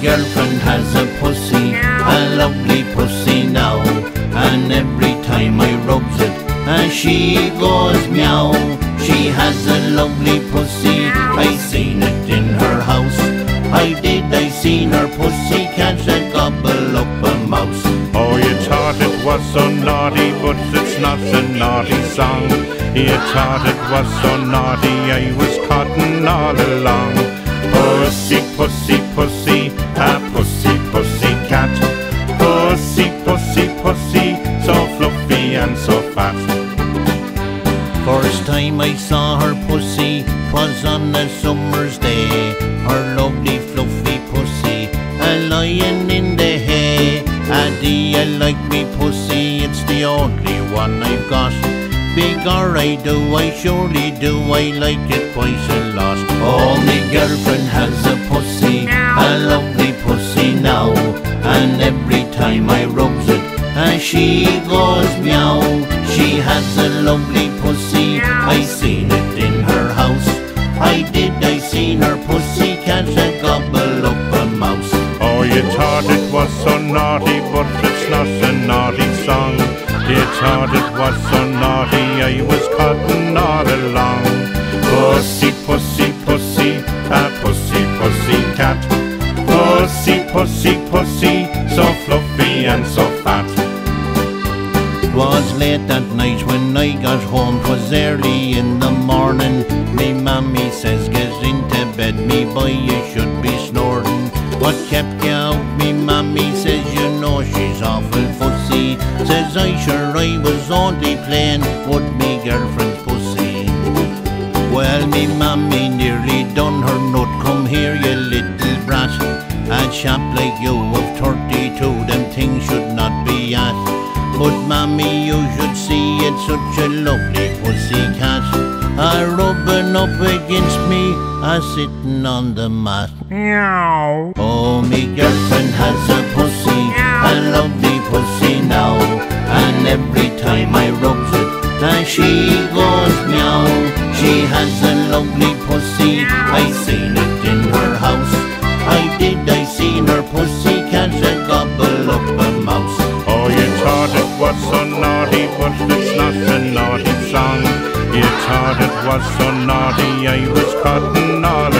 girlfriend has a pussy, a lovely pussy now, and every time I rubs it, she goes meow. She has a lovely pussy, I seen it in her house. I seen her pussy catch a gobble up a mouse. Oh, you thought it was so naughty, but it's not a naughty song. You thought it was so naughty, I was cotton all along. Pussy, pussy, pussy, a pussy, pussy cat. Pussy, pussy, pussy, so fluffy and so fat. First time I saw her pussy, 'twas on a summer's day. Her lovely fluffy pussy, lying in the hay. Do you like me pussy? It's the only one I've got. Bigger I do, I surely do, I like it quite a lot. Oh, me girlfriend has a pussy, a lovely pussy now, and every time I rubs it, she goes meow. She has a lovely pussy, I seen it in her house. I seen her pussy catch a gobble up a mouse. Oh, you thought it was so naughty, but it's not a naughty song. You thought it was so naughty, I was cotton all along. Pussy, pussy, pussy, a pussy, pussy cat. Pussy, pussy, pussy, so fluffy and so fat. 'Twas late that night when I got home, 'twas early in the morning. Me mammy says, get into bed, me boy, you should be snoring. What kept you out? Me mammy says, you know she's awful fussy. Says I, sure I was only playing with me girlfriend's pussy. Well, me mammy nearly done her nut. Come here, you little brat. A chap like you of 32, them things should not be at. But mammy, you should see it's such a lovely pussy cat, rubbing up against me, sitting on the mat. Meow. Oh, me girlfriend has a pussy, a lovely pussy now, and every time I rubs it, she goes meow. She has a lovely pussy, I seen it in her house. I seen her pussy catch a gobble up a mouse. Oh, you thought it was so naughty, but it's not a naughty song. You thought it was so naughty, I was cotton all